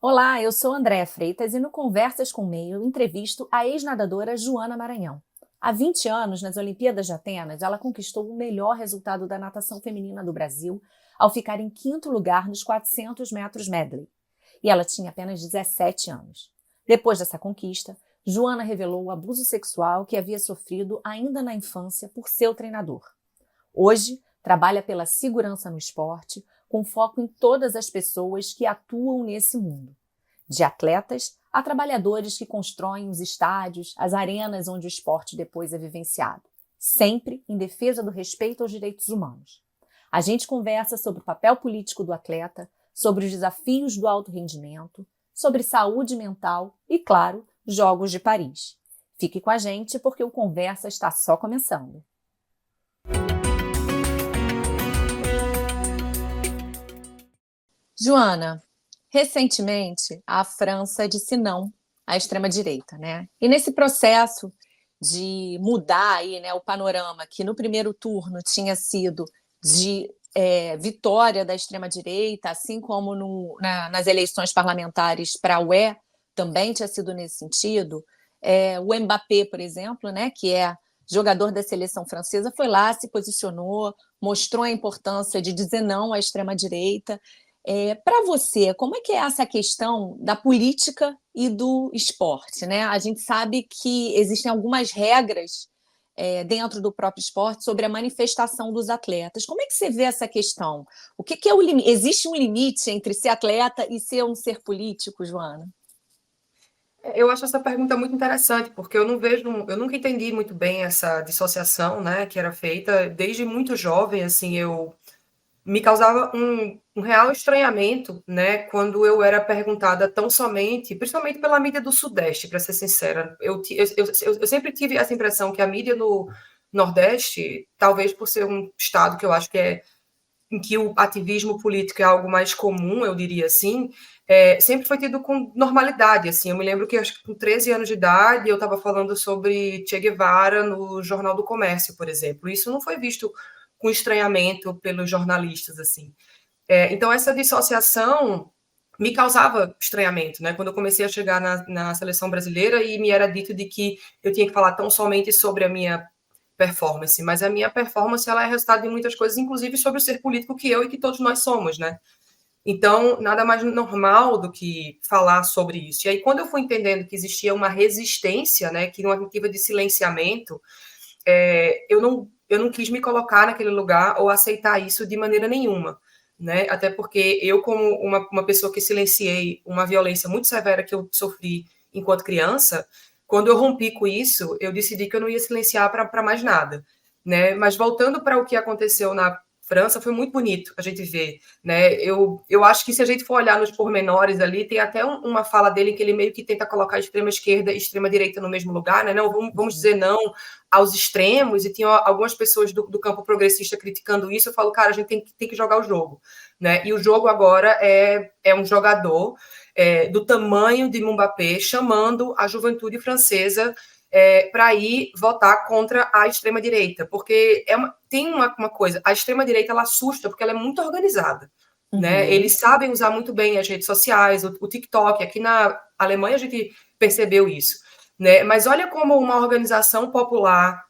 Olá, eu sou Andréa Freitas e no Conversas com o Meio eu entrevisto a ex-nadadora Joana Maranhão. Há 20 anos, nas Olimpíadas de Atenas, ela conquistou o melhor resultado da natação feminina do Brasil ao ficar em quinto lugar nos 400 metros medley. E ela tinha apenas 17 anos. Depois dessa conquista, Joana revelou o abuso sexual que havia sofrido ainda na infância por seu treinador. Hoje, trabalha pela segurança no esporte, com foco em todas as pessoas que atuam nesse mundo. De atletas a trabalhadores que constroem os estádios, as arenas onde o esporte depois é vivenciado, sempre em defesa do respeito aos direitos humanos. A gente conversa sobre o papel político do atleta, sobre os desafios do alto rendimento, sobre saúde mental e, claro, Jogos de Paris. Fique com a gente porque o Conversa está só começando. Joana, recentemente a França disse não à extrema-direita, né? E nesse processo de mudar aí, né, o panorama, que no primeiro turno tinha sido de vitória da extrema-direita, assim como nas eleições parlamentares para a UE, também tinha sido nesse sentido. O Mbappé, por exemplo, né, que é jogador da seleção francesa, foi lá, se posicionou, mostrou a importância de dizer não à extrema-direita. Para você, como é que é essa questão da política e do esporte, né? A gente sabe que existem algumas regras dentro do próprio esporte sobre a manifestação dos atletas. Como é que você vê essa questão? O que é o limite? Existe um limite entre ser atleta e ser um ser político, Joana? Eu acho essa pergunta muito interessante, porque eu nunca entendi muito bem essa dissociação, né, que era feita desde muito jovem, assim, eu me causava um real estranhamento, né, quando eu era perguntada tão somente, principalmente pela mídia do Sudeste, para ser sincera. Eu sempre tive essa impressão que a mídia no Nordeste, talvez por ser um estado que eu acho que é em que o ativismo político é algo mais comum, eu diria assim, sempre foi tido com normalidade. Assim, eu me lembro que acho que com 13 anos de idade eu estava falando sobre Che Guevara no Jornal do Comércio, por exemplo. Isso não foi visto com estranhamento pelos jornalistas, assim. Então essa dissociação me causava estranhamento, né? Quando eu comecei a chegar na seleção brasileira e me era dito de que eu tinha que falar tão somente sobre a minha performance, mas a minha performance ela é resultado de muitas coisas, inclusive sobre o ser político que eu e que todos nós somos, né? Então, nada mais normal do que falar sobre isso. E aí, quando eu fui entendendo que existia uma resistência, né, que uma tentativa de silenciamento, eu não quis me colocar naquele lugar ou aceitar isso de maneira nenhuma, né? Até porque eu, como uma pessoa que silenciei uma violência muito severa que eu sofri enquanto criança, quando eu rompi com isso, eu decidi que eu não ia silenciar para mais nada, né? Mas voltando para o que aconteceu na França, foi muito bonito a gente ver, né? Eu acho que se a gente for olhar nos pormenores ali, tem até uma fala dele que ele meio que tenta colocar a extrema esquerda e extrema direita no mesmo lugar, né? Não, vamos dizer não aos extremos, e tinha algumas pessoas do campo progressista criticando isso. Eu falo, cara, a gente tem que jogar o jogo, né? E o jogo agora é um jogador do tamanho de Mbappé chamando a juventude francesa para ir votar contra a extrema-direita, porque tem uma coisa, a extrema-direita ela assusta porque ela é muito organizada, né? Uhum. Eles sabem usar muito bem as redes sociais, o TikTok, aqui na Alemanha a gente percebeu isso, né? Mas olha como uma organização popular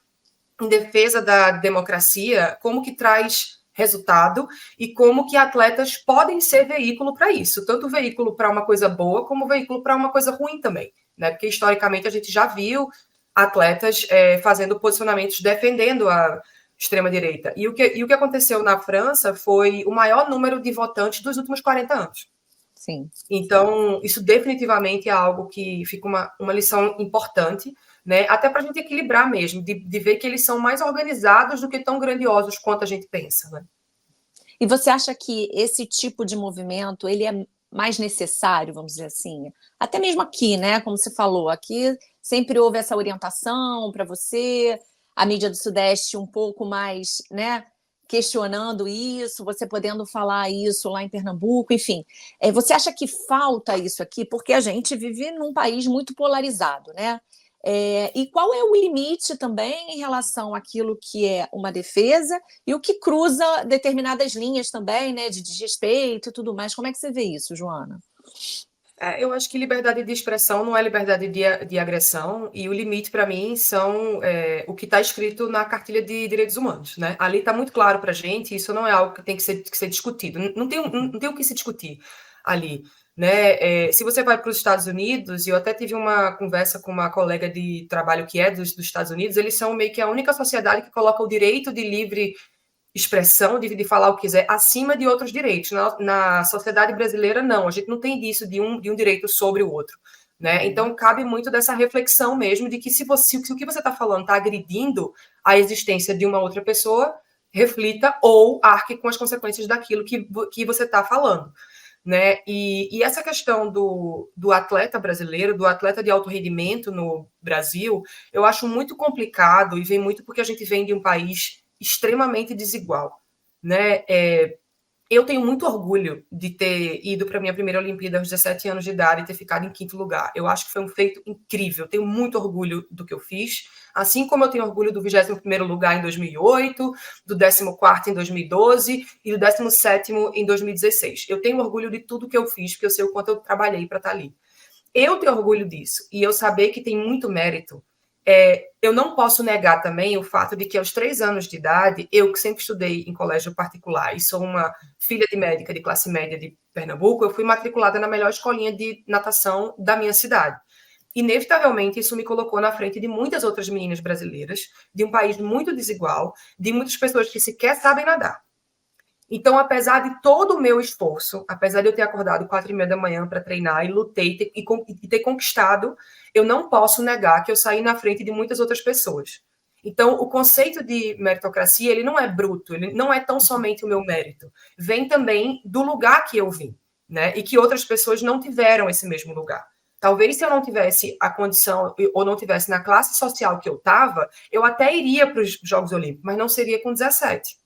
em defesa da democracia, como que traz resultado e como que atletas podem ser veículo para isso, tanto veículo para uma coisa boa como veículo para uma coisa ruim também, né? Porque historicamente a gente já viu atletas fazendo posicionamentos defendendo a extrema-direita. E o que aconteceu na França foi o maior número de votantes dos últimos 40 anos. Sim. Então, isso definitivamente é algo que fica uma lição importante, né? Até para a gente equilibrar mesmo, de ver que eles são mais organizados do que tão grandiosos quanto a gente pensa, né? E você acha que esse tipo de movimento ele é mais necessário, vamos dizer assim? Até mesmo aqui, né? Como você falou, aqui sempre houve essa orientação para você, a mídia do Sudeste um pouco mais, né? Questionando isso, você podendo falar isso lá em Pernambuco, enfim. Você acha que falta isso aqui? Porque a gente vive num país muito polarizado, né? E qual é o limite também em relação àquilo que é uma defesa e o que cruza determinadas linhas também, né, de desrespeito e tudo mais? Como é que você vê isso, Joana? Eu acho que liberdade de expressão não é liberdade de agressão, e o limite, para mim, são o que está escrito na Cartilha de Direitos Humanos, né? Ali está muito claro para a gente, isso não é algo que tem que ser discutido, não tem o que se discutir ali, né? Se você vai para os Estados Unidos, e eu até tive uma conversa com uma colega de trabalho que é dos Estados Unidos, eles são meio que a única sociedade que coloca o direito de livre expressão, de falar o que quiser, acima de outros direitos. Na sociedade brasileira, não. A gente não tem disso de um direito sobre o outro. Né? Então, cabe muito dessa reflexão mesmo de que se o que você está falando está agredindo a existência de uma outra pessoa, reflita ou arque com as consequências daquilo que você está falando. Né? E essa questão do atleta brasileiro, do atleta de alto rendimento no Brasil, eu acho muito complicado e vem muito porque a gente vem de um país extremamente desigual. Né? Eu tenho muito orgulho de ter ido para a minha primeira Olimpíada aos 17 anos de idade e ter ficado em quinto lugar. Eu acho que foi um feito incrível. Eu tenho muito orgulho do que eu fiz, assim como eu tenho orgulho do 21º lugar em 2008, do 14º em 2012 e do 17º em 2016. Eu tenho orgulho de tudo que eu fiz, porque eu sei o quanto eu trabalhei para estar ali. Eu tenho orgulho disso e eu saber que tem muito mérito. Eu não posso negar também o fato de que aos 3 anos de idade, eu que sempre estudei em colégio particular e sou uma filha de médica de classe média de Pernambuco, eu fui matriculada na melhor escolinha de natação da minha cidade. Inevitavelmente, isso me colocou na frente de muitas outras meninas brasileiras, de um país muito desigual, de muitas pessoas que sequer sabem nadar. Então, apesar de todo o meu esforço, apesar de eu ter acordado 4h30 da manhã para treinar e lutei e ter conquistado, eu não posso negar que eu saí na frente de muitas outras pessoas. Então, o conceito de meritocracia, ele não é bruto, ele não é tão somente o meu mérito. Vem também do lugar que eu vim, né? E que outras pessoas não tiveram esse mesmo lugar. Talvez se eu não tivesse a condição ou não tivesse na classe social que eu estava, eu até iria para os Jogos Olímpicos, mas não seria com 17.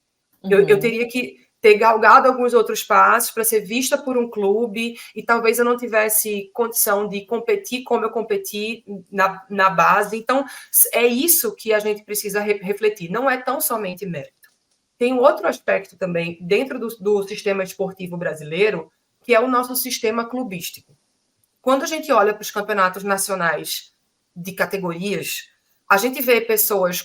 Eu teria que ter galgado alguns outros passos para ser vista por um clube e talvez eu não tivesse condição de competir como eu competi na base. Então, é isso que a gente precisa refletir. Não é tão somente mérito. Tem um outro aspecto também dentro do sistema esportivo brasileiro, que é o nosso sistema clubístico. Quando a gente olha para os campeonatos nacionais de categorias, a gente vê pessoas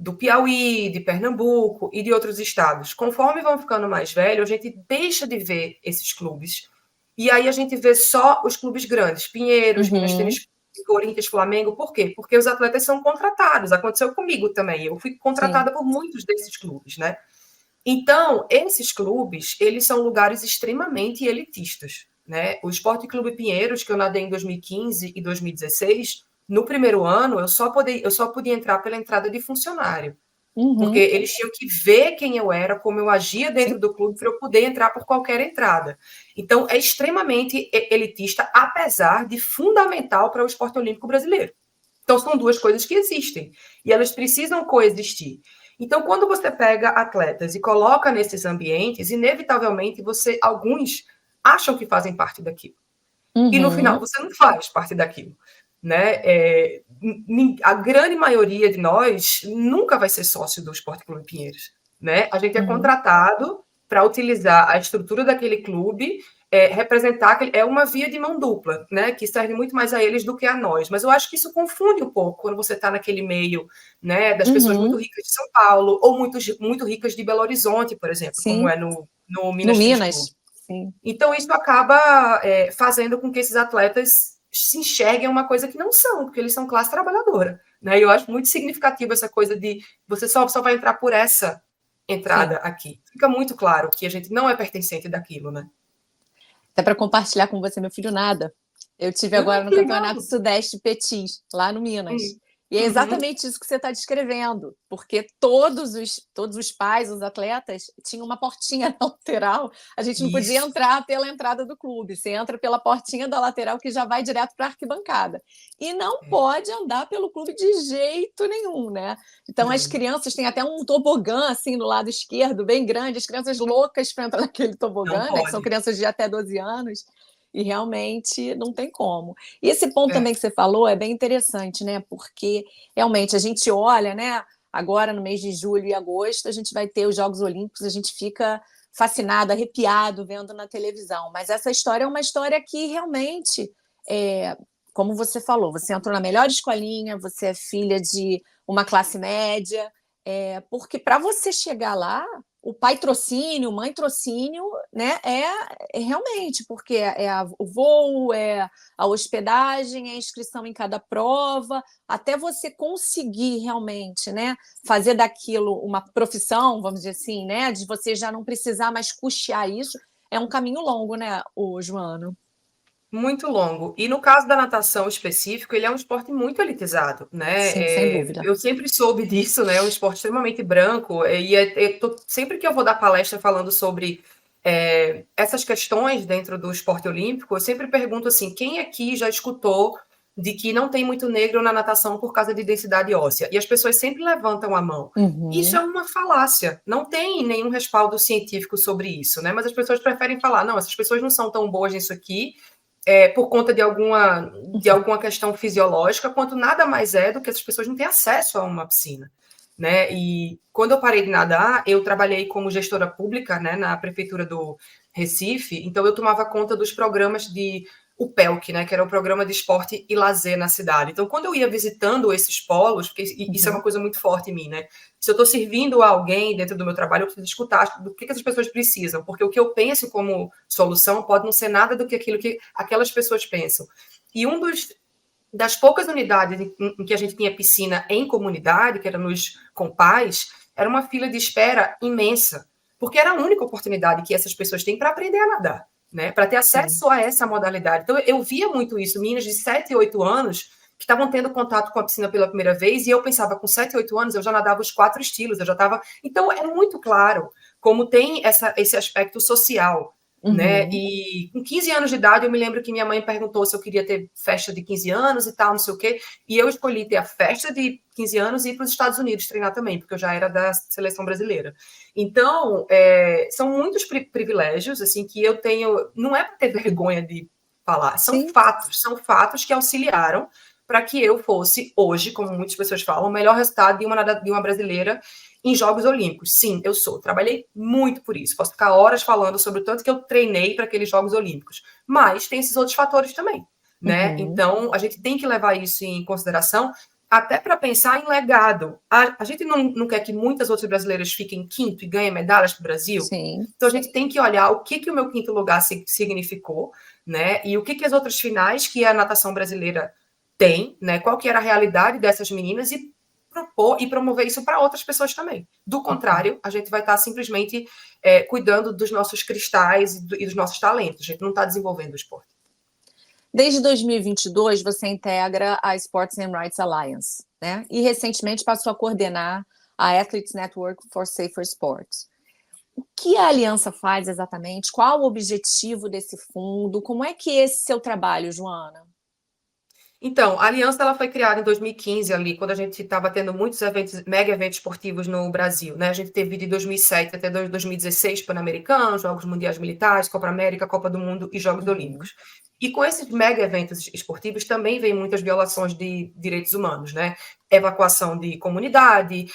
do Piauí, de Pernambuco e de outros estados. Conforme vão ficando mais velhos, a gente deixa de ver esses clubes. E aí a gente vê só os clubes grandes, Pinheiros, Minas Tênis, Corinthians, Flamengo. Por quê? Porque os atletas são contratados. Aconteceu comigo também. Eu fui contratada por muitos desses clubes, né? Então, esses clubes, eles são lugares extremamente elitistas, né? O Esporte Clube Pinheiros, que eu nadei em 2015 e 2016, no primeiro ano, eu só podia entrar pela entrada de funcionário. Porque eles tinham que ver quem eu era, como eu agia dentro do clube, para eu poder entrar por qualquer entrada. Então, é extremamente elitista, apesar de fundamental para o esporte olímpico brasileiro. Então, são duas coisas que existem. E elas precisam coexistir. Então, quando você pega atletas e coloca nesses ambientes, inevitavelmente, alguns acham que fazem parte daquilo. E no final, você não faz parte daquilo. Né? A grande maioria de nós nunca vai ser sócio do Esporte Clube Pinheiros. Né? A gente é contratado para utilizar a estrutura daquele clube, representar, é uma via de mão dupla, né? Que serve muito mais a eles do que a nós. Mas eu acho que isso confunde um pouco quando você está naquele meio, né, das pessoas muito ricas de São Paulo ou muito ricas de Belo Horizonte, por exemplo, como é no Minas Tênis Clube. Sim. Então, isso acaba fazendo com que esses atletas se enxerguem uma coisa que não são, porque eles são classe trabalhadora. Né? E eu acho muito significativo essa coisa de você só vai entrar por essa entrada aqui. Fica muito claro que a gente não é pertencente daquilo, né? Até para compartilhar com você, meu filho nada. Eu tive agora no Campeonato Sudeste Petis, lá no Minas. E é exatamente isso que você está descrevendo, porque todos os pais, os atletas, tinham uma portinha na lateral. A gente não podia entrar pela entrada do clube. Você entra pela portinha da lateral que já vai direto para a arquibancada. E não pode andar pelo clube de jeito nenhum, né? Então, as crianças têm até um tobogã assim no lado esquerdo, bem grande, as crianças loucas para entrar naquele tobogã, né? Que são crianças de até 12 anos. E realmente não tem como. E esse ponto também que você falou é bem interessante, né? Porque realmente a gente olha, né? Agora no mês de julho e agosto a gente vai ter os Jogos Olímpicos, a gente fica fascinado, arrepiado vendo na televisão. Mas essa história é uma história que realmente, é, como você falou, você entrou na melhor escolinha, você é filha de uma classe média, porque para você chegar lá, o pai trocínio, mãe trocínio, né? Realmente, porque o voo, é a hospedagem, é a inscrição em cada prova, até você conseguir realmente, né, fazer daquilo uma profissão, vamos dizer assim, né, de você já não precisar mais custear isso, é um caminho longo, né, o Joano? Muito longo. E no caso da natação específico, ele é um esporte muito elitizado, né? Sim, sem dúvida. Eu sempre soube disso, né? É um esporte extremamente branco. Sempre que eu vou dar palestra falando sobre essas questões dentro do esporte olímpico, eu sempre pergunto assim: quem aqui já escutou de que não tem muito negro na natação por causa de densidade óssea? E as pessoas sempre levantam a mão. Isso é Uhum. uma falácia. Não tem nenhum respaldo científico sobre isso, né? Mas as pessoas preferem falar: não, essas pessoas não são tão boas nisso aqui por conta de alguma questão fisiológica, quanto nada mais é do que essas pessoas não têm acesso a uma piscina. Né? E quando eu parei de nadar, eu trabalhei como gestora pública, né, na prefeitura do Recife, então eu tomava conta dos programas de o PELC, né, que era o Programa de Esporte e Lazer na cidade. Então, quando eu ia visitando esses polos, porque isso é uma coisa muito forte em mim, né? Se eu estou servindo a alguém dentro do meu trabalho, eu preciso escutar do que essas pessoas precisam, porque o que eu penso como solução pode não ser nada do que aquilo que aquelas pessoas pensam. E das poucas unidades em que a gente tinha piscina em comunidade, que era nos compás, era uma fila de espera imensa, porque era a única oportunidade que essas pessoas têm para aprender a nadar, né? Para ter Sim. acesso a essa modalidade. Então, eu via muito isso, meninas de 7 e 8 anos que estavam tendo contato com a piscina pela primeira vez, e eu pensava, com 7 e 8 anos, eu já nadava os 4 estilos, eu já estava... Então, é muito claro como tem esse aspecto social, né? Uhum. E com 15 anos de idade, eu me lembro que minha mãe perguntou se eu queria ter festa de 15 anos e tal, não sei o quê, e eu escolhi ter a festa de 15 anos e ir para os Estados Unidos treinar também, porque eu já era da seleção brasileira. Então, são muitos privilégios, assim, que eu tenho, não é para ter vergonha de falar, Sim. são fatos que auxiliaram para que eu fosse, hoje, como muitas pessoas falam, o melhor resultado de uma brasileira em Jogos Olímpicos. Sim, eu sou. Trabalhei muito por isso. Posso ficar horas falando sobre o tanto que eu treinei para aqueles Jogos Olímpicos. Mas tem esses outros fatores também, né? Uhum. Então, a gente tem que levar isso em consideração, até para pensar em legado. A gente não quer que muitas outras brasileiras fiquem quinto e ganhem medalhas para o Brasil. Sim. Então, a gente tem que olhar o que o meu quinto lugar significou, né? E o que as outras finais que a natação brasileira tem, né? Qual que era a realidade dessas meninas e propor e promover isso para outras pessoas também. Do Uhum. contrário, a gente vai estar simplesmente cuidando dos nossos cristais e dos nossos talentos. A gente não está desenvolvendo o esporte. Desde 2022, você integra a Sports and Rights Alliance, né? E recentemente passou a coordenar a Athletes Network for Safer Sports. O que a aliança faz exatamente? Qual o objetivo desse fundo? Como é que é esse seu trabalho, Joana? Então, a Aliança ela foi criada em 2015 ali, quando a gente estava tendo muitos eventos, mega eventos esportivos no Brasil, né? A gente teve de 2007 até 2016 Pan-Americanos, Jogos Mundiais Militares, Copa América, Copa do Mundo e Jogos Uhum. Olímpicos. E com esses mega eventos esportivos também vem muitas violações de direitos humanos, né? Evacuação de comunidade,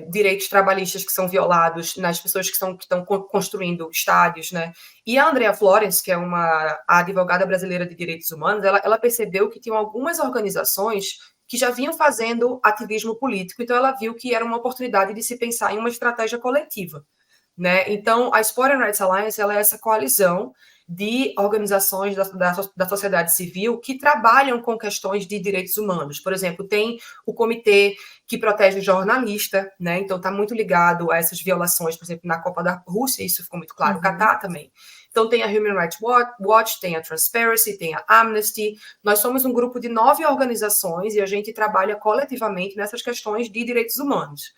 direitos trabalhistas que são violados nas pessoas que estão construindo estádios, né? E a Andrea Florence, que é a advogada brasileira de direitos humanos, ela percebeu que tinham algumas organizações que já vinham fazendo ativismo político, então ela viu que era uma oportunidade de se pensar em uma estratégia coletiva. Né? Então, a Sport and Rights Alliance ela é essa coalizão de organizações da sociedade civil que trabalham com questões de direitos humanos. Por exemplo, tem o comitê que protege o jornalista, né? Então está muito ligado a essas violações, por exemplo, na Copa da Rússia, isso ficou muito claro, o Uhum. Catar também. Então tem a Human Rights Watch, tem a Transparency, tem a Amnesty. Nós somos um grupo de 9 organizações e a gente trabalha coletivamente nessas questões de direitos humanos.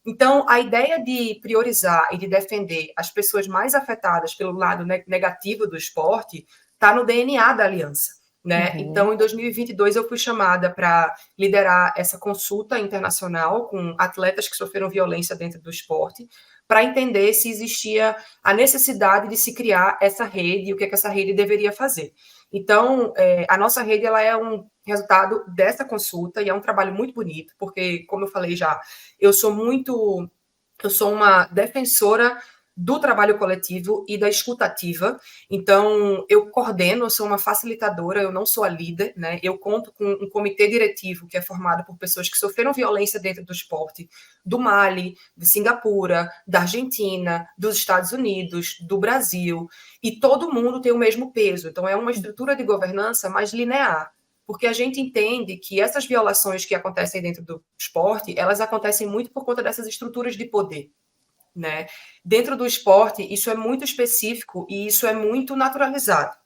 Então, a ideia de priorizar e de defender as pessoas mais afetadas pelo lado negativo do esporte está no DNA da aliança. Né? Uhum. Então, em 2022, eu fui chamada para liderar essa consulta internacional com atletas que sofreram violência dentro do esporte, para entender se existia a necessidade de se criar essa rede e o que essa rede deveria fazer. Então, a nossa rede ela é um resultado dessa consulta e é um trabalho muito bonito, porque, como eu falei já, eu sou uma defensora do trabalho coletivo e da escutativa. Então, eu coordeno, eu sou uma facilitadora, eu não sou a líder, né? Eu conto com um comitê diretivo que é formado por pessoas que sofreram violência dentro do esporte, do Mali, de Singapura, da Argentina, dos Estados Unidos, do Brasil, e todo mundo tem o mesmo peso. Então, é uma estrutura de governança mais linear, porque a gente entende que essas violações que acontecem dentro do esporte, elas acontecem muito por conta dessas estruturas de poder, né? Dentro do esporte, isso é muito específico e isso é muito naturalizado.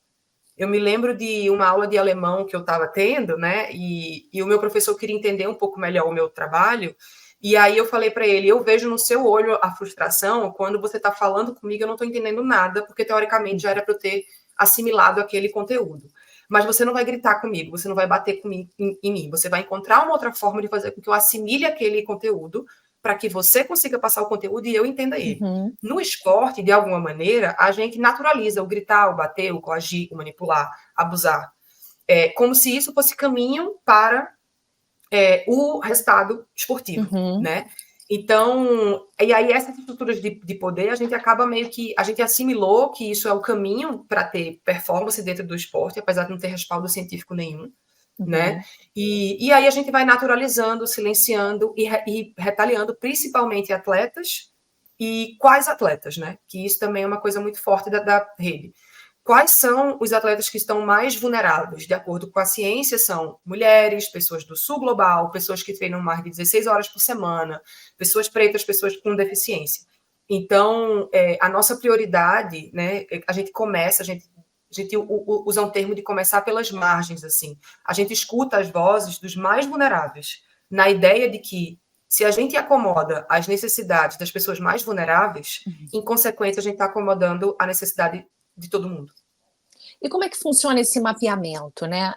Eu me lembro de uma aula de alemão que eu estava tendo, né? E o meu professor queria entender um pouco melhor o meu trabalho. E aí eu falei para ele: eu vejo no seu olho a frustração quando você está falando comigo, eu não estou entendendo nada, porque teoricamente já era para eu ter assimilado aquele conteúdo. Mas você não vai gritar comigo, você não vai bater comigo, em mim. Você vai encontrar uma outra forma de fazer com que eu assimile aquele conteúdo para que você consiga passar o conteúdo e eu entenda ele. Uhum. No esporte, de alguma maneira, a gente naturaliza o gritar, o bater, o coagir, o manipular, abusar. Como se isso fosse caminho para o resultado esportivo, Uhum. né? Então, e aí essas estruturas de poder, a gente acaba meio que, a gente assimilou que isso é o caminho para ter performance dentro do esporte, apesar de não ter respaldo científico nenhum, né? Uhum. E aí a gente vai naturalizando, silenciando e retaliando, principalmente atletas e quais atletas, né? Que isso também é uma coisa muito forte da rede. Quais são os atletas que estão mais vulneráveis? De acordo com a ciência, são mulheres, pessoas do sul global, pessoas que treinam mais de 16 horas por semana, pessoas pretas, pessoas com deficiência. Então, a nossa prioridade, né? A gente usa um termo de começar pelas margens, assim. A gente escuta as vozes dos mais vulneráveis, na ideia de que se a gente acomoda as necessidades das pessoas mais vulneráveis, em consequência, a gente está acomodando a necessidade de todo mundo. E como é que funciona esse mapeamento, né?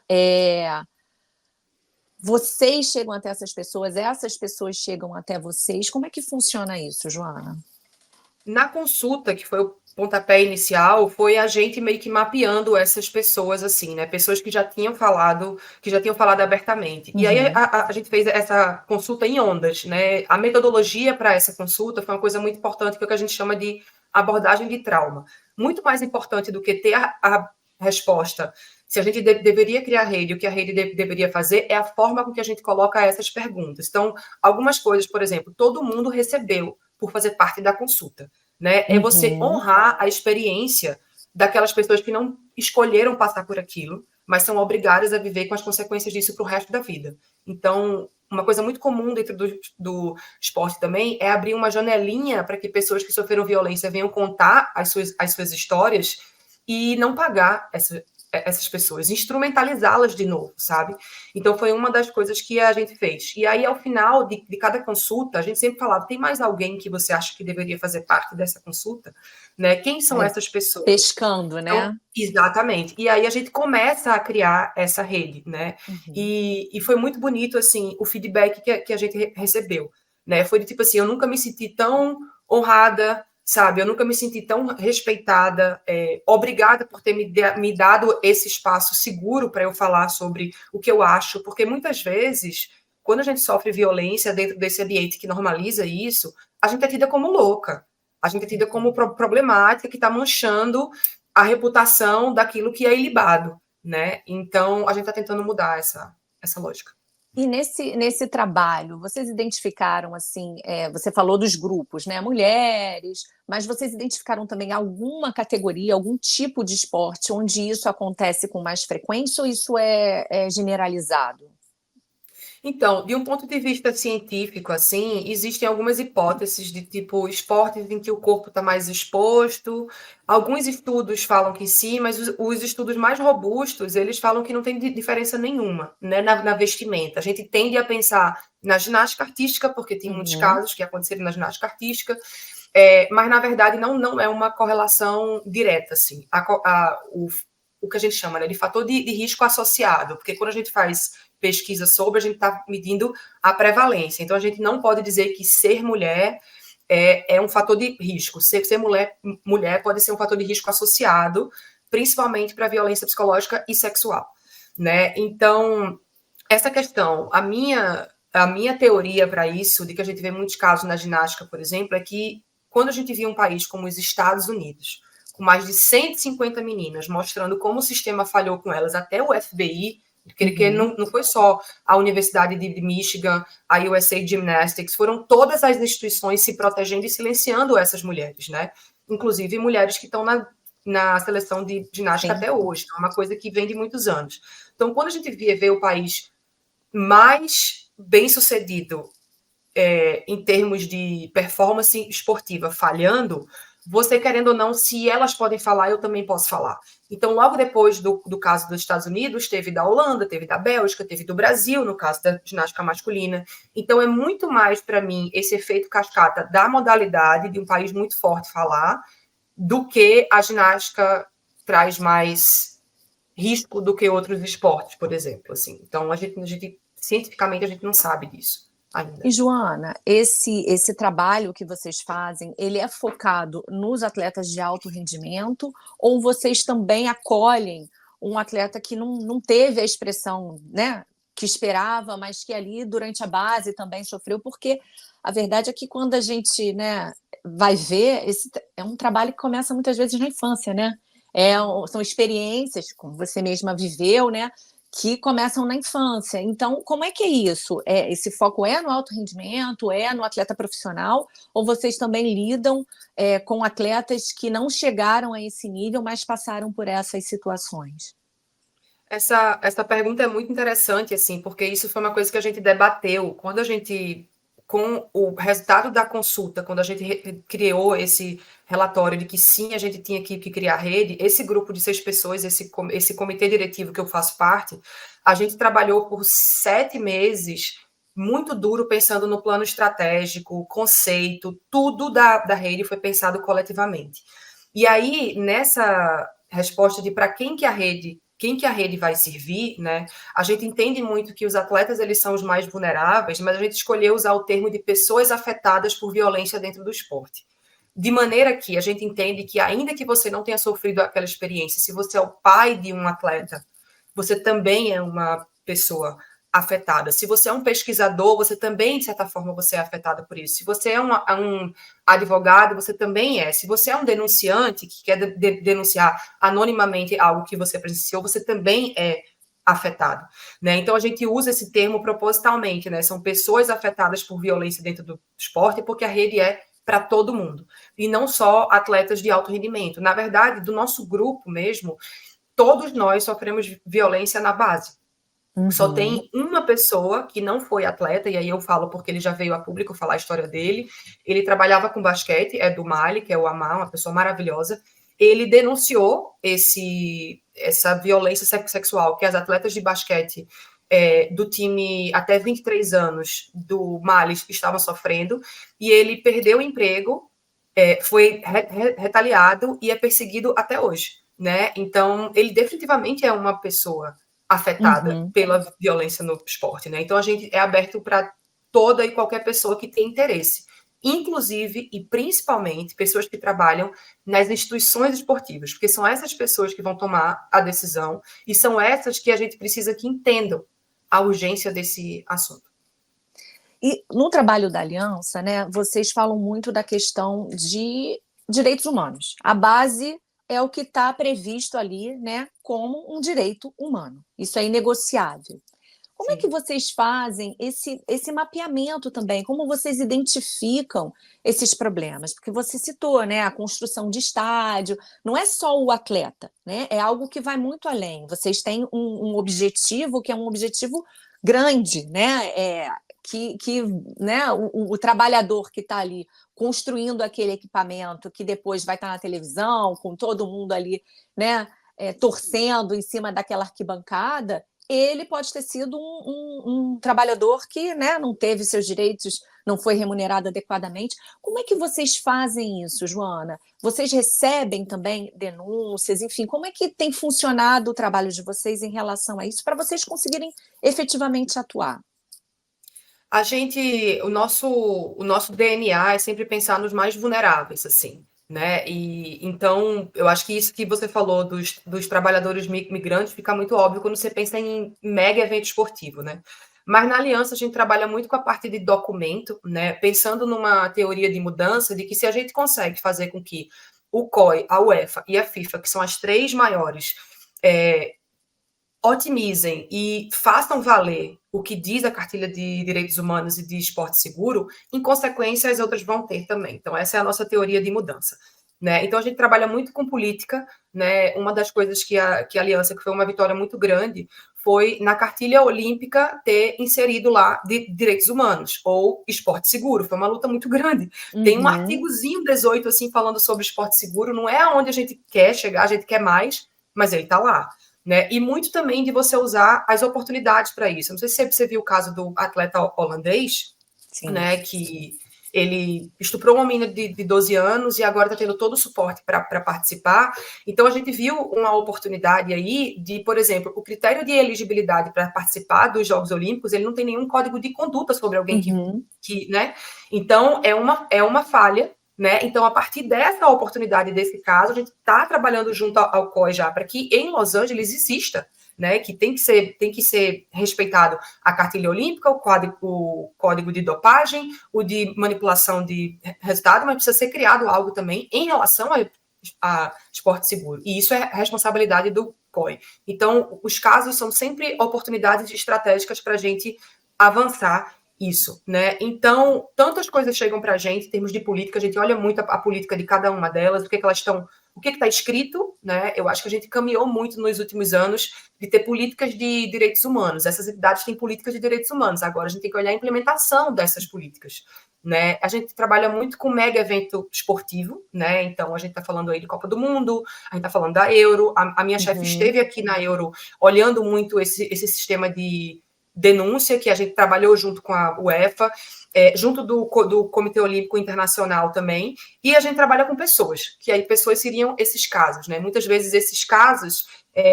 Vocês chegam até essas pessoas chegam até vocês. Como é que funciona isso, Joana? Na consulta, que foi o pontapé inicial, foi a gente meio que mapeando essas pessoas, assim, né? Pessoas que já tinham falado abertamente. E aí Uhum. a gente fez essa consulta em ondas, né? A metodologia para essa consulta foi uma coisa muito importante, que é o que a gente chama de abordagem de trauma. Muito mais importante do que ter a resposta se a gente deveria criar rede, o que a rede deveria fazer é a forma com que a gente coloca essas perguntas. Então, algumas coisas, por exemplo, todo mundo recebeu por fazer parte da consulta, né? É você Uhum. honrar a experiência daquelas pessoas que não escolheram passar por aquilo, mas são obrigadas a viver com as consequências disso para o resto da vida. Então, uma coisa muito comum dentro do esporte também é abrir uma janelinha para que pessoas que sofreram violência venham contar as suas histórias e não pagar essas pessoas, instrumentalizá-las de novo, sabe? Então foi uma das coisas que a gente fez. E aí, ao final de cada consulta, a gente sempre falava: tem mais alguém que você acha que deveria fazer parte dessa consulta? Né? Quem são Aí, essas pessoas? pescando, Então, né? exatamente. E aí a gente começa a criar essa rede, né? Uhum. E foi muito bonito, assim, o feedback que a gente recebeu, né? Foi de tipo assim: eu nunca me senti tão honrada, sabe? Eu nunca me senti tão respeitada, obrigada por ter me dado esse espaço seguro para eu falar sobre o que eu acho, porque muitas vezes, quando a gente sofre violência dentro desse ambiente que normaliza isso, a gente é tida como louca, a gente é tida como problemática, que está manchando a reputação daquilo que é ilibado, né? Então, a gente está tentando mudar essa lógica. E nesse trabalho, vocês identificaram, assim, você falou dos grupos, né, mulheres, mas vocês identificaram também alguma categoria, algum tipo de esporte onde isso acontece com mais frequência ou isso é generalizado? Então, de um ponto de vista científico, assim, existem algumas hipóteses de tipo esportes em que o corpo está mais exposto. Alguns estudos falam que sim, mas os estudos mais robustos, eles falam que não tem diferença nenhuma, né, na vestimenta. A gente tende a pensar na ginástica artística, porque tem muitos Uhum. casos que aconteceram na ginástica artística, mas na verdade não é uma correlação direta, assim. O que a gente chama, né, de fator de risco associado, porque quando a gente faz pesquisa sobre, a gente está medindo a prevalência. Então, a gente não pode dizer que ser mulher é um fator de risco. Ser mulher pode ser um fator de risco associado, principalmente para violência psicológica e sexual, né? Então, essa questão, a minha teoria para isso, de que a gente vê muitos casos na ginástica, por exemplo, é que quando a gente via um país como os Estados Unidos, com mais de 150 meninas, mostrando como o sistema falhou com elas, até o FBI, porque não foi só a Universidade de Michigan, a USA Gymnastics, foram todas as instituições se protegendo e silenciando essas mulheres, né? Inclusive mulheres que estão na seleção de ginástica até hoje, é uma coisa que vem de muitos anos. Então, quando a gente vê o país mais bem-sucedido em termos de performance esportiva falhando, você querendo ou não, se elas podem falar, eu também posso falar. Então, logo depois do caso dos Estados Unidos, teve da Holanda, teve da Bélgica, teve do Brasil, no caso da ginástica masculina. Então, é muito mais, para mim, esse efeito cascata da modalidade de um país muito forte falar, do que a ginástica traz mais risco do que outros esportes, por exemplo. Assim. Então, cientificamente, a gente não sabe disso ainda. E, Joana, esse trabalho que vocês fazem, ele é focado nos atletas de alto rendimento ou vocês também acolhem um atleta que não teve a expressão, né, que esperava, mas que ali durante a base também sofreu? Porque a verdade é que quando a gente, né, vai ver, esse é um trabalho que começa muitas vezes na infância, né? São experiências, como você mesma viveu, né, que começam na infância. Então, como é que é isso? Esse foco é no alto rendimento, é no atleta profissional, ou vocês também lidam com atletas que não chegaram a esse nível, mas passaram por essas situações? Essa pergunta é muito interessante, assim, porque isso foi uma coisa que a gente debateu quando a gente, com o resultado da consulta, quando a gente criou esse relatório de que sim, a gente tinha que criar rede, esse grupo de 6 pessoas, esse comitê diretivo que eu faço parte, a gente trabalhou por 7 meses muito duro pensando no plano estratégico, conceito, tudo da rede foi pensado coletivamente. E aí, nessa resposta de para quem que a rede vai servir, né? A gente entende muito que os atletas eles são os mais vulneráveis, mas a gente escolheu usar o termo de pessoas afetadas por violência dentro do esporte. De maneira que a gente entende que, ainda que você não tenha sofrido aquela experiência, se você é o pai de um atleta, você também é uma pessoa afetada. Se você é um pesquisador, você também, de certa forma, você é afetado por isso. Se você é um advogado, você também é. Se você é um denunciante que quer denunciar anonimamente algo que você presenciou, você também é afetado, né? Então a gente usa esse termo propositalmente, né? São pessoas afetadas por violência dentro do esporte, porque a rede é para todo mundo e não só atletas de alto rendimento. Na verdade, do nosso grupo mesmo, todos nós sofremos violência na base. Só tem uma pessoa que não foi atleta, e aí eu falo porque ele já veio a público falar a história dele. Ele trabalhava com basquete, é do Mali, que é o Amar, uma pessoa maravilhosa. Ele denunciou essa violência sexual que as atletas de basquete do time até 23 anos do Mali estavam sofrendo, e ele perdeu o emprego, foi retaliado e é perseguido até hoje, né? Então, ele definitivamente é uma pessoa afetada pela violência no esporte, né? Então a gente é aberto para toda e qualquer pessoa que tem interesse, inclusive e principalmente pessoas que trabalham nas instituições esportivas, porque são essas pessoas que vão tomar a decisão e são essas que a gente precisa que entendam a urgência desse assunto. E no trabalho da Aliança, né, vocês falam muito da questão de direitos humanos. A base é o que está previsto ali, né, como um direito humano. Isso é inegociável. Como é que vocês fazem esse mapeamento também? Como vocês identificam esses problemas? Porque você citou, né, a construção de estádio, não é só o atleta, né? É algo que vai muito além. Vocês têm um objetivo que é um objetivo grande, né? Que né, o trabalhador que está ali construindo aquele equipamento, que depois vai estar na televisão, com todo mundo ali, né, torcendo em cima daquela arquibancada, ele pode ter sido um trabalhador que, né, não teve seus direitos, não foi remunerado adequadamente. Como é que vocês fazem isso, Joana? Vocês recebem também denúncias? Enfim, como é que tem funcionado o trabalho de vocês em relação a isso, para vocês conseguirem efetivamente atuar? O nosso DNA é sempre pensar nos mais vulneráveis, assim, né? E então eu acho que isso que você falou dos trabalhadores migrantes fica muito óbvio quando você pensa em mega evento esportivo, né? Mas na aliança a gente trabalha muito com a parte de documento, né? Pensando numa teoria de mudança de que se a gente consegue fazer com que o COI, a UEFA e a FIFA, que são as três maiores, otimizem e façam valer o que diz a Cartilha de Direitos Humanos e de Esporte Seguro, em consequência, as outras vão ter também. Então, essa é a nossa teoria de mudança. Né? Então, a gente trabalha muito com política. Né? Uma das coisas que a Aliança, que foi uma vitória muito grande, foi na Cartilha Olímpica ter inserido lá de direitos humanos, ou esporte seguro. Foi uma luta muito grande. Tem um artigozinho 18 assim, falando sobre esporte seguro. Não é aonde a gente quer chegar, a gente quer mais, mas ele está lá. Né? E muito também de você usar as oportunidades para isso. Não sei se você viu o caso do atleta holandês, né, que ele estuprou uma menina de 12 anos e agora está tendo todo o suporte para participar. Então, a gente viu uma oportunidade aí de, por exemplo, o critério de elegibilidade para participar dos Jogos Olímpicos, ele não tem nenhum código de conduta sobre alguém que né? Então, é uma falha. Né? Então, a partir dessa oportunidade, desse caso, a gente está trabalhando junto ao COI já para que em Los Angeles exista, né? Que tem que ser respeitado a cartilha olímpica, o código de dopagem, o de manipulação de resultado, mas precisa ser criado algo também em relação a esporte seguro. E isso é responsabilidade do COI. Então, os casos são sempre oportunidades estratégicas para a gente avançar isso, né? Então, tantas coisas chegam para a gente em termos de política, a gente olha muito a política de cada uma delas, o que elas estão, o que está escrito, né? Eu acho que a gente caminhou muito nos últimos anos de ter políticas de direitos humanos. Essas entidades têm políticas de direitos humanos. Agora a gente tem que olhar a implementação dessas políticas, né? A gente trabalha muito com mega evento esportivo, né? Então a gente está falando aí de Copa do Mundo, a gente está falando da Euro. A minha chefe esteve aqui na Euro olhando muito esse sistema de denúncia que a gente trabalhou junto com a UEFA, junto do Comitê Olímpico Internacional também, e a gente trabalha com pessoas, que aí pessoas seriam esses casos, né? Muitas vezes esses casos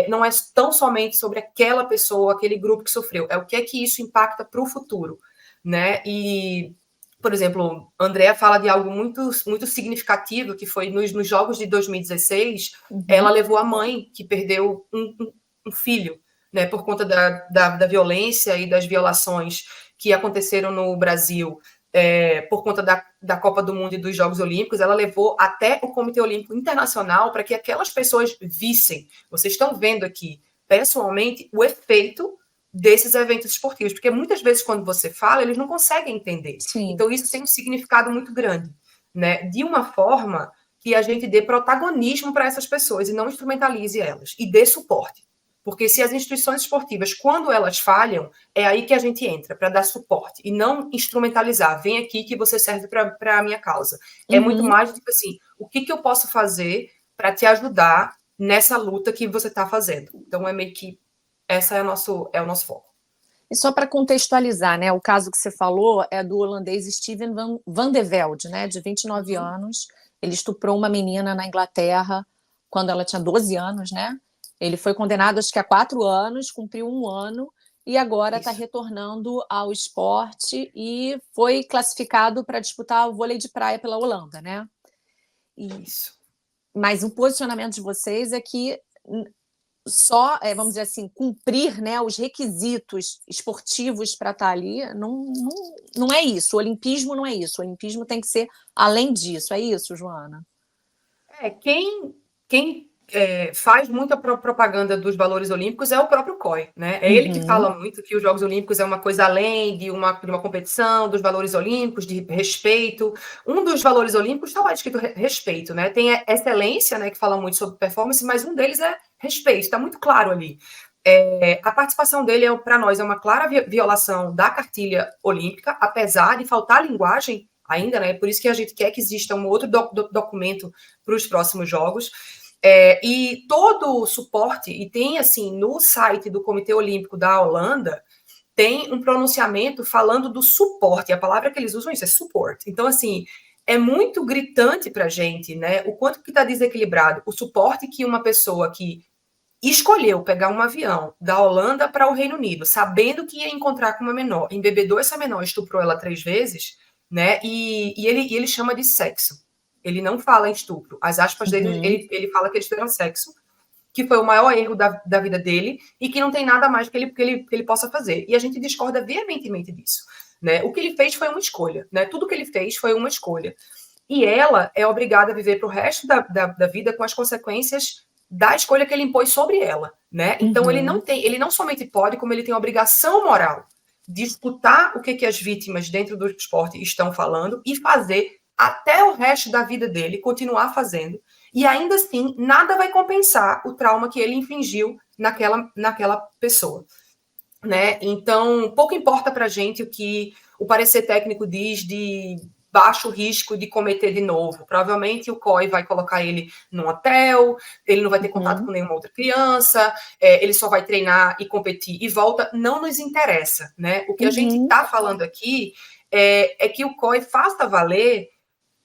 não é tão somente sobre aquela pessoa, aquele grupo que sofreu, é o que é que isso impacta para o futuro, né? E, por exemplo, a Andrea fala de algo muito, muito significativo, que foi nos Jogos de 2016, ela levou a mãe, que perdeu um filho, né, por conta da violência e das violações que aconteceram no Brasil, por conta da Copa do Mundo e dos Jogos Olímpicos, ela levou até o Comitê Olímpico Internacional para que aquelas pessoas vissem, vocês estão vendo aqui, pessoalmente, o efeito desses eventos esportivos, porque muitas vezes quando você fala, eles não conseguem entender. Sim. Então isso tem um significado muito grande, né, de uma forma que a gente dê protagonismo para essas pessoas e não instrumentalize elas, e dê suporte. Porque se as instituições esportivas, quando elas falham, é aí que a gente entra, para dar suporte, e não instrumentalizar. Vem aqui que você serve para a minha causa. É muito mais tipo assim, o que eu posso fazer para te ajudar nessa luta que você está fazendo? Então, é meio que essa é o nosso foco. E só para contextualizar, né, o caso que você falou é do holandês Steven van de Velde, né, de 29 anos. Ele estuprou uma menina na Inglaterra quando ela tinha 12 anos, né? Ele foi condenado, acho que a 4 anos, cumpriu 1 ano e agora está retornando ao esporte e foi classificado para disputar o vôlei de praia pela Holanda, né? Isso. Mas o posicionamento de vocês é que só, vamos dizer assim, cumprir, né, os requisitos esportivos para estar ali não é isso. O olimpismo não é isso. O olimpismo tem que ser além disso. É isso, Joana? Quem faz muita propaganda dos valores olímpicos é o próprio COI, né? É ele que fala muito que os Jogos Olímpicos é uma coisa além de uma competição, dos valores olímpicos, de respeito. Um dos valores olímpicos está lá escrito respeito, né? Tem a excelência, né, que fala muito sobre performance, mas um deles é respeito, está muito claro ali. A participação dele, para nós, é uma clara violação da cartilha olímpica, apesar de faltar linguagem ainda, né? Por isso que a gente quer que exista um outro documento para os próximos jogos. E todo o suporte, e tem assim, no site do Comitê Olímpico da Holanda, tem um pronunciamento falando do suporte, a palavra que eles usam isso é support. Então, assim, é muito gritante para a gente, né? O quanto que está desequilibrado. O suporte que uma pessoa que escolheu pegar um avião da Holanda para o Reino Unido, sabendo que ia encontrar com uma menor, embebedou essa menor, estuprou ela 3 vezes, né? E ele chama de sexo. Ele não fala em estupro. As aspas dele, ele fala que eles tiveram sexo. que foi o maior erro da vida dele e que não tem nada mais que ele possa fazer. E a gente discorda veementemente disso. Né? O que ele fez foi uma escolha. Né? Tudo que ele fez foi uma escolha. E ela é obrigada a viver para o resto da vida com as consequências da escolha que ele impôs sobre ela. Né? Então, ele não somente pode, como ele tem a obrigação moral de escutar o que as vítimas dentro do esporte estão falando e fazer até o resto da vida dele, continuar fazendo. E ainda assim, nada vai compensar o trauma que ele infligiu naquela pessoa. Né? Então, pouco importa para a gente o que o parecer técnico diz de baixo risco de cometer de novo. Provavelmente o COI vai colocar ele num hotel, ele não vai ter contato com nenhuma outra criança, ele só vai treinar e competir e volta. Não nos interessa. Né? O que a gente está falando aqui é que o COI faça valer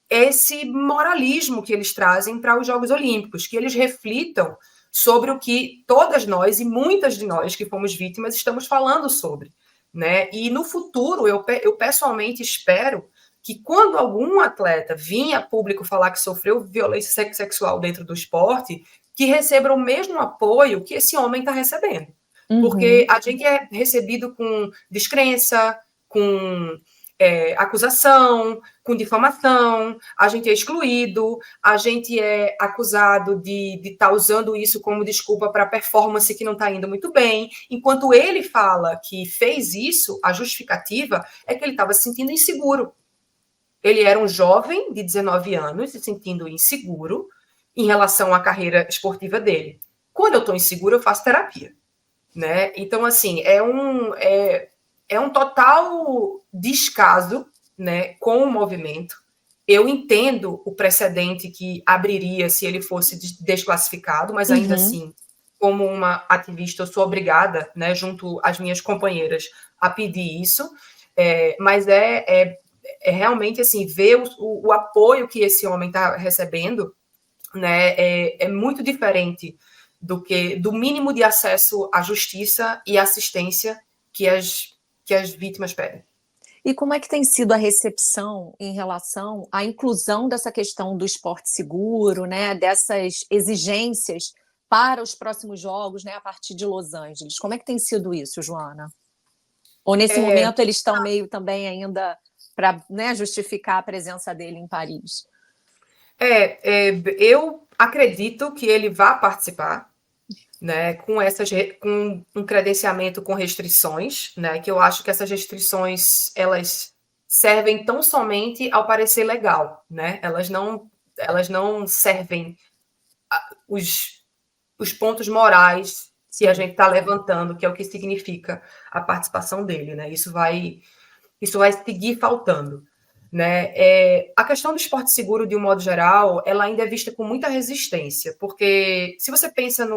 esse moralismo que eles trazem para os Jogos Olímpicos, que eles reflitam sobre o que todas nós e muitas de nós que fomos vítimas estamos falando sobre. Né? E no futuro, eu pessoalmente espero que quando algum atleta vinha a público falar que sofreu violência sexual dentro do esporte, que receba o mesmo apoio que esse homem está recebendo. Porque a gente é recebido com descrença, com acusação, com difamação, a gente é excluído, a gente é acusado de estar usando isso como desculpa para performance que não está indo muito bem. Enquanto ele fala que fez isso, a justificativa é que ele estava se sentindo inseguro. Ele era um jovem de 19 anos se sentindo inseguro em relação à carreira esportiva dele. Quando eu estou inseguro, eu faço terapia. Né? Então, assim, é um total descaso, né, com o movimento. Eu entendo o precedente que abriria se ele fosse desclassificado, mas ainda assim, como uma ativista, eu sou obrigada, né, junto às minhas companheiras, a pedir isso. Mas realmente assim, ver o apoio que esse homem está recebendo, né, é muito diferente do mínimo de acesso à justiça e assistência que as vítimas pedem. E como é que tem sido a recepção em relação à inclusão dessa questão do esporte seguro, né, dessas exigências para os próximos jogos, né, a partir de Los Angeles? Como é que tem sido isso, Joana? Ou nesse momento eles estão meio também ainda para, né, justificar a presença dele em Paris? Eu acredito que ele vá participar, né, com um credenciamento com restrições, né, que eu acho que essas restrições elas servem tão somente ao parecer legal, né? Elas não servem os pontos morais que a gente está levantando, que é o que significa a participação dele, né? Isso vai seguir faltando. Né? A questão do esporte seguro, de um modo geral, ela ainda é vista com muita resistência, porque se você pensa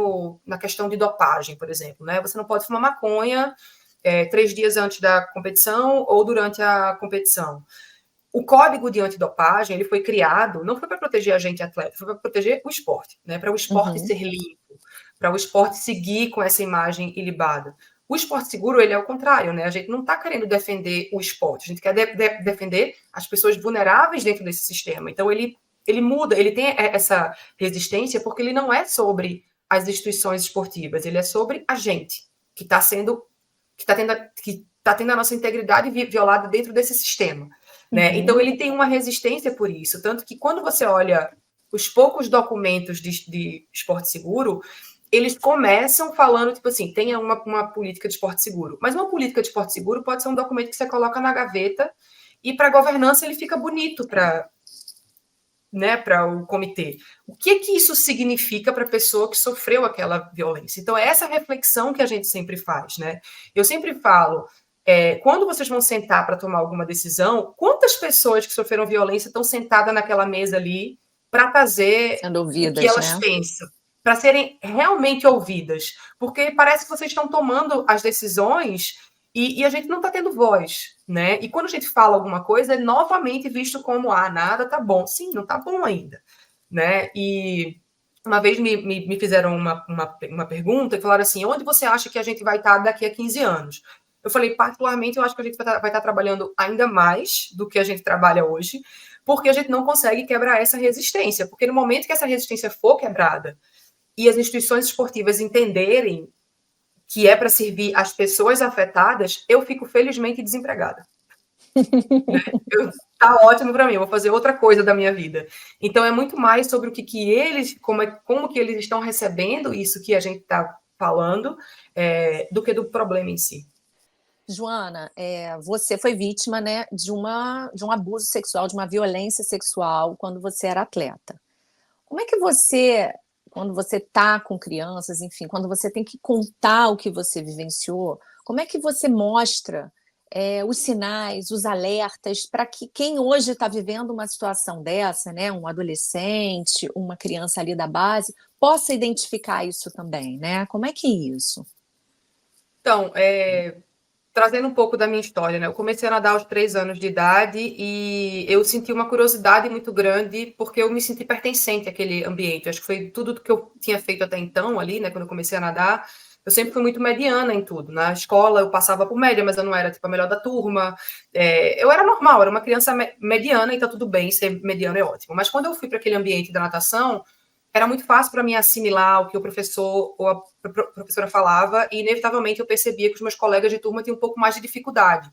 na questão de dopagem, por exemplo, né? Você não pode fumar maconha 3 dias antes da competição ou durante a competição. O código de antidopagem ele foi criado, não foi para proteger a gente atleta, foi para proteger o esporte, né? Para o esporte ser limpo, para o esporte seguir com essa imagem ilibada. O esporte seguro, ele é o contrário, né? A gente não está querendo defender o esporte, a gente quer defender as pessoas vulneráveis dentro desse sistema. Então, ele muda, ele tem essa resistência porque ele não é sobre as instituições esportivas, ele é sobre a gente, que está tendo a nossa integridade violada dentro desse sistema. Né? Então, ele tem uma resistência por isso, tanto que quando você olha os poucos documentos de esporte seguro, eles começam falando, tipo assim, tenha uma política de esporte seguro. Mas uma política de esporte seguro pode ser um documento que você coloca na gaveta e para a governança ele fica bonito para o comitê. O que isso significa para a pessoa que sofreu aquela violência? Então, é essa reflexão que a gente sempre faz. Né? Eu sempre falo, quando vocês vão sentar para tomar alguma decisão, quantas pessoas que sofreram violência estão sentadas naquela mesa ali para trazer o que elas pensam? Para serem realmente ouvidas, porque parece que vocês estão tomando as decisões e a gente não está tendo voz, né? E quando a gente fala alguma coisa, é novamente visto como, nada tá bom. Sim, não tá bom ainda, né? E uma vez me fizeram uma pergunta e falaram assim, onde você acha que a gente vai estar daqui a 15 anos? Eu falei, particularmente, eu acho que a gente vai estar trabalhando ainda mais do que a gente trabalha hoje, porque a gente não consegue quebrar essa resistência, porque no momento que essa resistência for quebrada, e as instituições esportivas entenderem que é para servir as pessoas afetadas, eu fico felizmente desempregada. Né? Tá ótimo para mim, eu vou fazer outra coisa da minha vida. Então é muito mais sobre o que eles, como que eles estão recebendo isso que a gente está falando, do que do problema em si. Joana, você foi vítima, né, de um abuso sexual, de uma violência sexual quando você era atleta. Como é que você, quando você está com crianças, enfim, quando você tem que contar o que você vivenciou, como é que você mostra os sinais, os alertas, para que quem hoje está vivendo uma situação dessa, né, um adolescente, uma criança ali da base, possa identificar isso também, né? Como é que é isso? Então, trazendo um pouco da minha história, né? Eu comecei a nadar aos 3 anos de idade e eu senti uma curiosidade muito grande porque eu me senti pertencente àquele ambiente. Acho que foi tudo que eu tinha feito até então ali, né? Quando eu comecei a nadar, eu sempre fui muito mediana em tudo. Na escola eu passava por média, mas eu não era tipo a melhor da turma. Eu era normal, era uma criança mediana e tá tudo bem, ser mediano é ótimo. Mas quando eu fui para aquele ambiente da natação, era muito fácil para mim assimilar o que o professor ou a professora falava e, inevitavelmente, eu percebia que os meus colegas de turma tinham um pouco mais de dificuldade.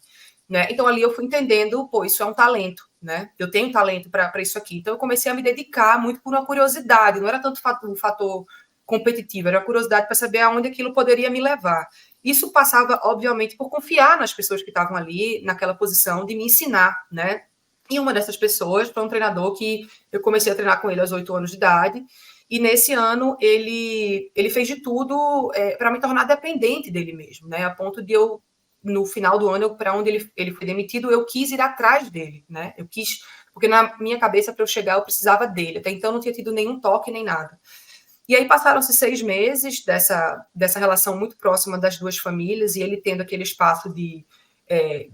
Né? Então, ali eu fui entendendo, pô, isso é um talento, né? Eu tenho talento para isso aqui. Então, eu comecei a me dedicar muito por uma curiosidade, não era tanto um fator competitivo, era a curiosidade para saber aonde aquilo poderia me levar. Isso passava, obviamente, por confiar nas pessoas que estavam ali, naquela posição de me ensinar, né? E uma dessas pessoas foi um treinador que eu comecei a treinar com ele aos 8 anos de idade, e nesse ano ele fez de tudo para me tornar dependente dele mesmo, né? A ponto de eu, no final do ano, para onde ele foi demitido, eu quis ir atrás dele, né? Eu quis, porque na minha cabeça, para eu chegar, eu precisava dele. Até então não tinha tido nenhum toque nem nada. E aí passaram-se 6 meses dessa relação muito próxima das duas famílias, e ele tendo aquele espaço de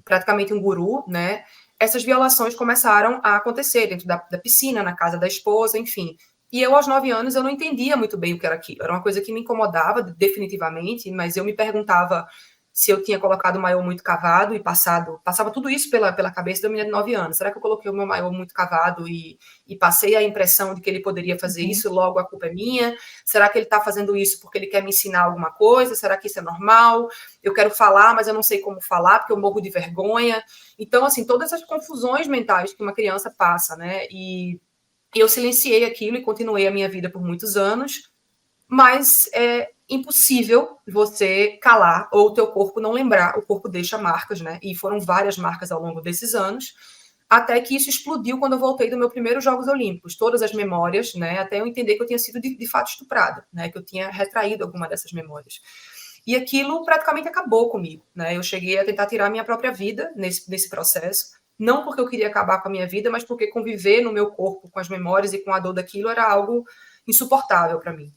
praticamente um guru, né? Essas violações começaram a acontecer dentro da piscina, na casa da esposa, enfim. E eu, aos 9 anos, eu não entendia muito bem o que era aquilo. Era uma coisa que me incomodava definitivamente, mas eu me perguntava se eu tinha colocado o maiô muito cavado e passava tudo isso pela cabeça da menina de 9 anos. Será que eu coloquei o meu maiô muito cavado e passei a impressão de que ele poderia fazer isso, logo a culpa é minha? Será que ele está fazendo isso porque ele quer me ensinar alguma coisa? Será que isso é normal? Eu quero falar, mas eu não sei como falar porque eu morro de vergonha. Então, assim, todas essas confusões mentais que uma criança passa, né? E eu silenciei aquilo e continuei a minha vida por muitos anos, mas é impossível você calar ou o teu corpo não lembrar. O corpo deixa marcas, né? E foram várias marcas ao longo desses anos, até que isso explodiu quando eu voltei do meu primeiro Jogos Olímpicos. Todas as memórias, né? Até eu entender que eu tinha sido de fato estuprada, né? Que eu tinha retraído alguma dessas memórias. E aquilo praticamente acabou comigo, né? Eu cheguei a tentar tirar a minha própria vida nesse processo, não porque eu queria acabar com a minha vida, mas porque conviver no meu corpo com as memórias e com a dor daquilo era algo insuportável para mim,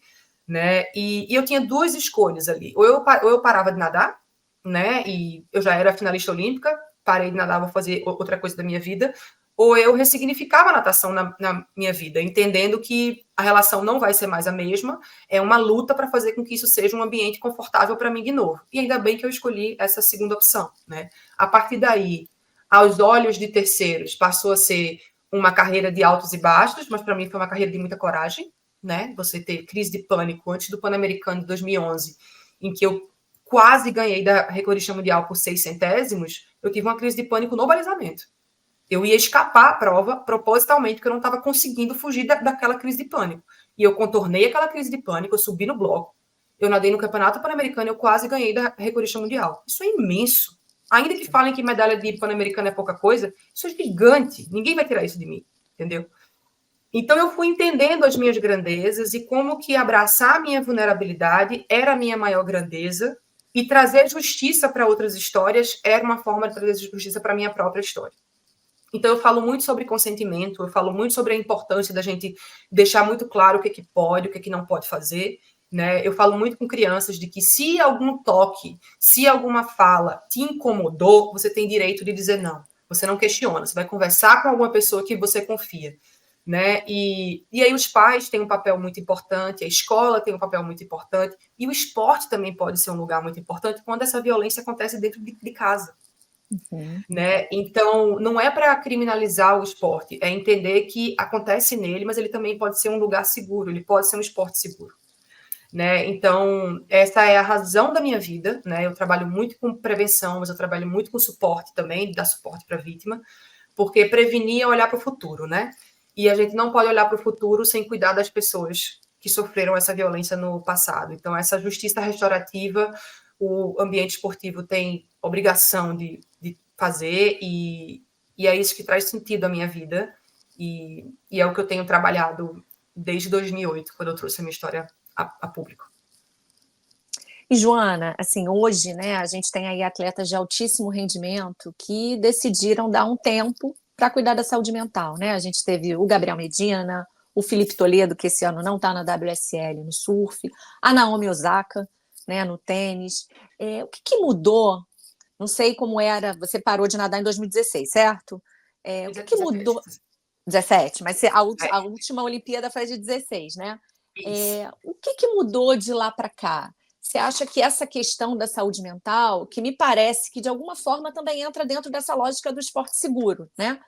né? E eu tinha duas escolhas ali. Ou eu parava de nadar, né? E eu já era finalista olímpica, parei de nadar, vou fazer outra coisa da minha vida. Ou eu ressignificava a natação na minha vida, entendendo que a relação não vai ser mais a mesma, é uma luta para fazer com que isso seja um ambiente confortável para mim de novo. E ainda bem que eu escolhi essa segunda opção, né? A partir daí, aos olhos de terceiros, passou a ser uma carreira de altos e baixos, mas para mim foi uma carreira de muita coragem, né? Você ter crise de pânico antes do Pan-Americano de 2011, em que eu quase ganhei da recordista mundial por 6 centésimos, eu tive uma crise de pânico no balizamento. Eu ia escapar a prova propositalmente, porque eu não estava conseguindo fugir daquela crise de pânico. E eu contornei aquela crise de pânico, eu subi no bloco, eu nadei no Campeonato Pan-Americano, eu quase ganhei da recordista mundial. Isso é imenso. Ainda que falem que medalha de Pan-Americano é pouca coisa, isso é gigante. Ninguém vai tirar isso de mim, entendeu? Então eu fui entendendo as minhas grandezas e como que abraçar a minha vulnerabilidade era a minha maior grandeza e trazer justiça para outras histórias era uma forma de trazer justiça para a minha própria história. Então eu falo muito sobre consentimento, eu falo muito sobre a importância da gente deixar muito claro o que pode, o que não pode fazer, né? Eu falo muito com crianças de que se algum toque, se alguma fala te incomodou, você tem direito de dizer não. Você não questiona, você vai conversar com alguma pessoa que você confia, né? E aí os pais têm um papel muito importante, a escola tem um papel muito importante, e o esporte também pode ser um lugar muito importante quando essa violência acontece dentro de casa. Uhum. Né? Então, não é para criminalizar o esporte, é entender que acontece nele, mas ele também pode ser um lugar seguro, ele pode ser um esporte seguro. né? Então, essa é a razão da minha vida, né? Eu trabalho muito com prevenção, mas eu trabalho muito com suporte também, dar suporte para a vítima, porque prevenir é olhar para o futuro, né? E a gente não pode olhar para o futuro sem cuidar das pessoas que sofreram essa violência no passado. Então, essa justiça restaurativa, o ambiente esportivo tem obrigação de fazer, e é isso que traz sentido à minha vida, e é o que eu tenho trabalhado desde 2008, quando eu trouxe a minha história a público. E, Joana, assim, hoje, né, a gente tem aí atletas de altíssimo rendimento que decidiram dar um tempo para cuidar da saúde mental, né? A gente teve o Gabriel Medina, o Felipe Toledo, que esse ano não está na WSL no surf, a Naomi Osaka, né, no tênis. O que mudou? Não sei como era, você parou de nadar em 2016, certo? O que mudou? 17, mas a última Olimpíada foi de 16, né? O que mudou de lá para cá? Você acha que essa questão da saúde mental, que me parece que de alguma forma também entra dentro dessa lógica do esporte seguro, né?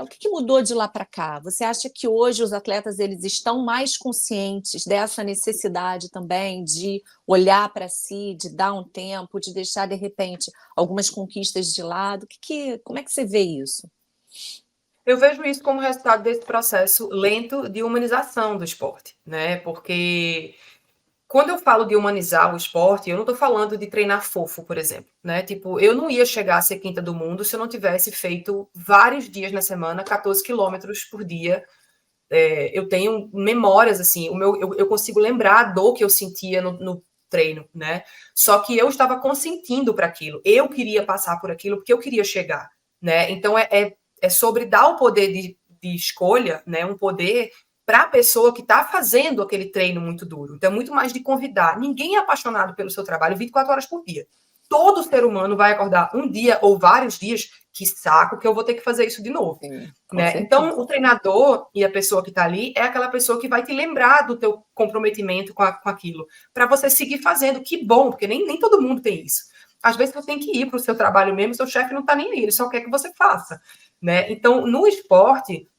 O que mudou de lá para cá? Você acha que hoje os atletas eles estão mais conscientes dessa necessidade também de olhar para si, de dar um tempo, de deixar de repente algumas conquistas de lado? Como é que você vê isso? Eu vejo isso como resultado desse processo lento de humanização do esporte, né? Porque quando eu falo de humanizar o esporte, eu não estou falando de treinar fofo, por exemplo, né? Tipo, eu não ia chegar a ser quinta do mundo se eu não tivesse feito vários dias na semana, 14 quilômetros por dia. Eu tenho memórias, assim, eu consigo lembrar a dor que eu sentia no treino, né? Só que eu estava consentindo para aquilo. Eu queria passar por aquilo porque eu queria chegar, né? Então, é sobre dar o poder de escolha, né? Um poder para a pessoa que está fazendo aquele treino muito duro. Então, é muito mais de convidar. Ninguém é apaixonado pelo seu trabalho 24 horas por dia. Todo ser humano vai acordar um dia ou vários dias, que saco que eu vou ter que fazer isso de novo. Sim, Né? Então, o treinador e a pessoa que está ali é aquela pessoa que vai te lembrar do teu comprometimento com aquilo, para você seguir fazendo. Que bom, porque nem todo mundo tem isso. Às vezes você tem que ir para o seu trabalho mesmo, seu chefe não está nem aí, ele só quer que você faça. Né? Então, no esporte,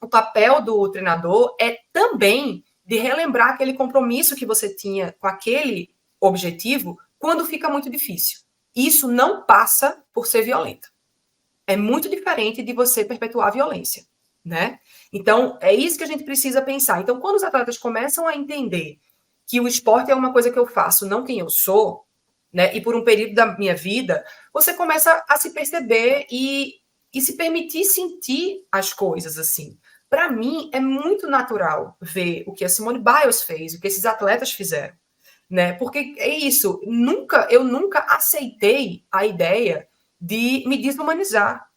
o papel do treinador é também de relembrar aquele compromisso que você tinha com aquele objetivo quando fica muito difícil. Isso não passa por ser violento. É muito diferente de você perpetuar a violência, né? Então, é isso que a gente precisa pensar. Então, quando os atletas começam a entender que o esporte é uma coisa que eu faço, não quem eu sou, né? E por um período da minha vida, você começa a se perceber e se permitir sentir as coisas assim. Para mim, é muito natural ver o que a Simone Biles fez, o que esses atletas fizeram, né? Porque é isso, eu nunca aceitei a ideia de me desumanizar.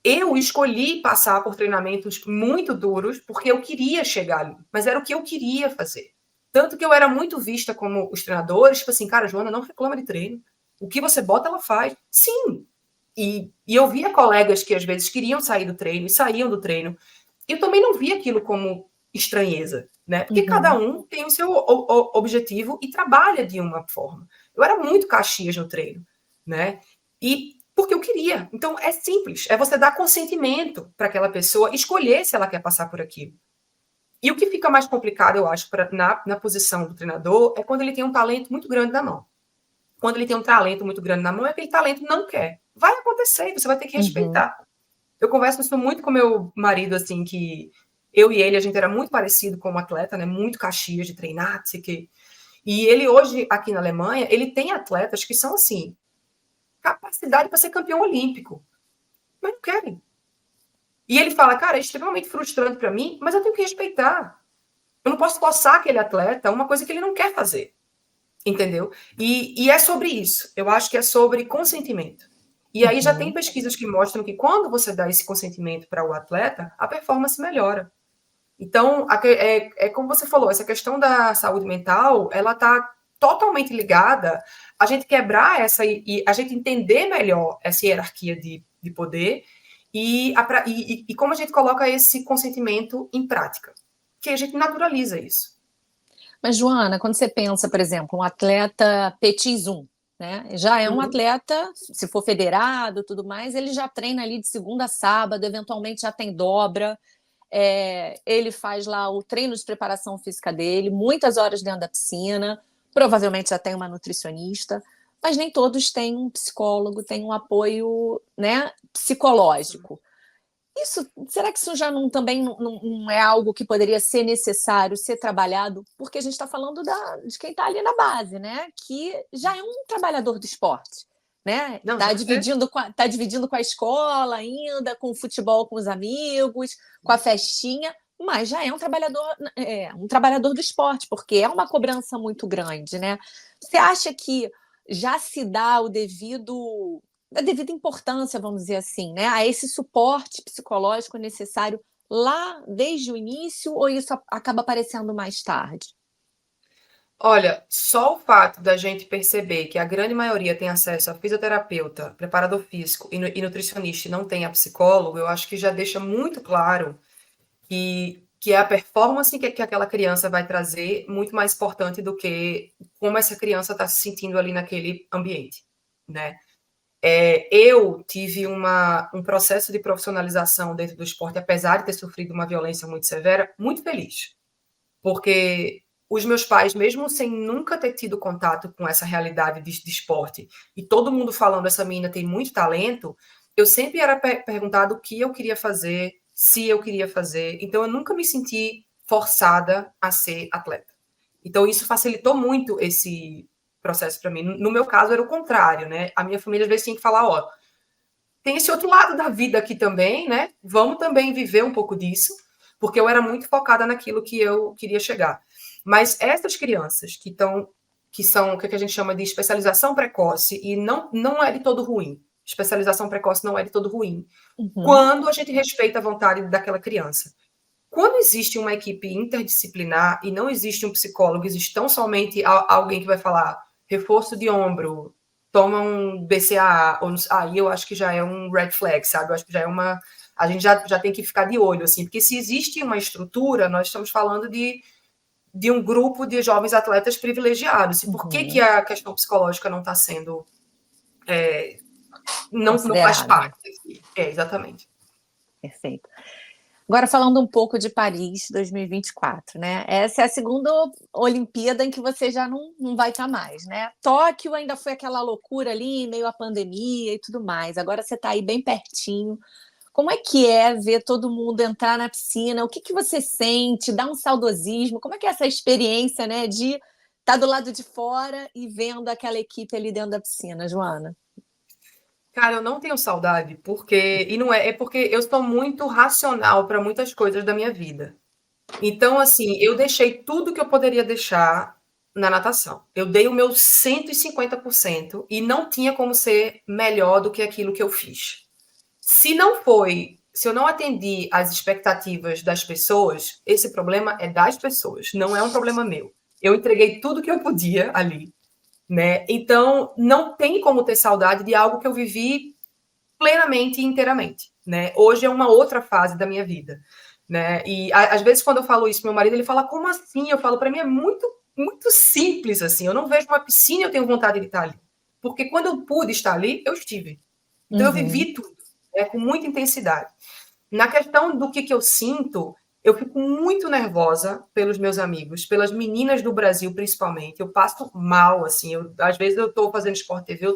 Eu escolhi passar por treinamentos muito duros porque eu queria chegar ali, mas era o que eu queria fazer. Tanto que eu era muito vista como os treinadores, tipo assim, cara, Joana, não reclama de treino. O que você bota, ela faz. Sim. E eu via colegas que às vezes queriam sair do treino e saíam do treino. Eu também não via aquilo como estranheza, né? Porque cada um tem o seu objetivo e trabalha de uma forma. Eu era muito Caxias no treino, né? E porque eu queria. Então é simples, é você dar consentimento para aquela pessoa escolher se ela quer passar por aquilo. E o que fica mais complicado, eu acho, na posição do treinador é quando ele tem um talento muito grande na mão. Quando ele tem um talento muito grande na mão, é que aquele talento não quer. Vai acontecer, você vai ter que respeitar. Eu converso isso muito com meu marido, assim, que eu e ele, a gente era muito parecido como atleta, né? Muito Caxias de treinar, não sei o quê. E ele hoje, aqui na Alemanha, ele tem atletas que são, assim, capacidade para ser campeão olímpico, mas não querem. E ele fala, cara, é extremamente frustrante para mim, mas eu tenho que respeitar. Eu não posso forçar aquele atleta uma coisa que ele não quer fazer. Entendeu? E é sobre isso. Eu acho que é sobre consentimento. E aí já tem pesquisas que mostram que quando você dá esse consentimento para o atleta, a performance melhora. Então, é como você falou, essa questão da saúde mental, ela está totalmente ligada a gente quebrar e a gente entender melhor essa hierarquia de poder e como a gente coloca esse consentimento em prática. Que a gente naturaliza isso. Mas, Joana, quando você pensa, por exemplo, um atleta petit zoom, né? Já é um atleta, se for federado tudo mais, ele já treina ali de segunda a sábado, eventualmente já tem dobra. ele faz lá o treino de preparação física dele, muitas horas dentro da piscina, provavelmente já tem uma nutricionista, mas nem todos têm um psicólogo, têm um apoio, né, psicológico. Será que isso já também não é algo que poderia ser necessário ser trabalhado? Porque a gente está falando de quem está ali na base, né? Que já é um trabalhador do esporte, né? Não, Tá certeza. dividindo com a escola ainda, com o futebol com os amigos, com a festinha, mas já é um trabalhador do esporte, porque é uma cobrança muito grande, né? Você acha que já se dá a devida importância, vamos dizer assim, né, a esse suporte psicológico necessário lá desde o início, ou isso acaba aparecendo mais tarde? Olha, só o fato da gente perceber que a grande maioria tem acesso a fisioterapeuta, preparador físico e nutricionista e não tem a psicólogo, eu acho que já deixa muito claro que é a performance que aquela criança vai trazer muito mais importante do que como essa criança está se sentindo ali naquele ambiente, né? Eu tive um processo de profissionalização dentro do esporte, apesar de ter sofrido uma violência muito severa, muito feliz. Porque os meus pais, mesmo sem nunca ter tido contato com essa realidade de esporte, e todo mundo falando, essa menina tem muito talento, eu sempre era perguntado o que eu queria fazer, se eu queria fazer. Então, eu nunca me senti forçada a ser atleta. Então, isso facilitou muito esse processo para mim. No meu caso, era o contrário, né? A minha família, às vezes, tinha que falar, ó, tem esse outro lado da vida aqui também, né? Vamos também viver um pouco disso, porque eu era muito focada naquilo que eu queria chegar. Mas essas crianças que são o que a gente chama de especialização precoce, e não é de todo ruim. Especialização precoce não é de todo ruim. Uhum. Quando a gente respeita a vontade daquela criança. Quando existe uma equipe interdisciplinar e não existe um psicólogo, existe tão somente alguém que vai falar reforço de ombro, toma um BCAA, aí eu acho que já é um red flag, sabe? Eu acho que já é uma. A gente já tem que ficar de olho, assim, porque se existe uma estrutura, nós estamos falando de um grupo de jovens atletas privilegiados. E por que Uhum. a questão psicológica não está sendo. Não faz Considerada. parte aqui? Exatamente. Perfeito. Agora, falando um pouco de Paris 2024, né? Essa é a segunda Olimpíada em que você já não vai estar mais, né? Tóquio ainda foi aquela loucura ali, meio a pandemia e tudo mais. Agora você está aí bem pertinho. Como é ver todo mundo entrar na piscina? O que você sente? Dá um saudosismo? Como é essa experiência, né, de estar do lado de fora e vendo aquela equipe ali dentro da piscina, Joana? Cara, eu não tenho saudade, porque. E não é porque eu sou muito racional para muitas coisas da minha vida. Então, assim, eu deixei tudo que eu poderia deixar na natação. Eu dei o meu 150% e não tinha como ser melhor do que aquilo que eu fiz. Se eu não atendi às expectativas das pessoas, esse problema é das pessoas, não é um problema meu. Eu entreguei tudo que eu podia ali, né? Então, não tem como ter saudade de algo que eu vivi plenamente e inteiramente, né? Hoje é uma outra fase da minha vida, né? E às vezes quando eu falo isso, meu marido ele fala como assim? Eu falo para mim é muito simples assim. Eu não vejo uma piscina e eu tenho vontade de estar ali, porque quando eu pude estar ali, eu estive. Então eu Uhum. vivi tudo, né, com muita intensidade. Na questão do que eu sinto, eu fico muito nervosa pelos meus amigos, pelas meninas do Brasil, principalmente. Eu passo mal, assim. Às vezes eu estou fazendo Sport TV,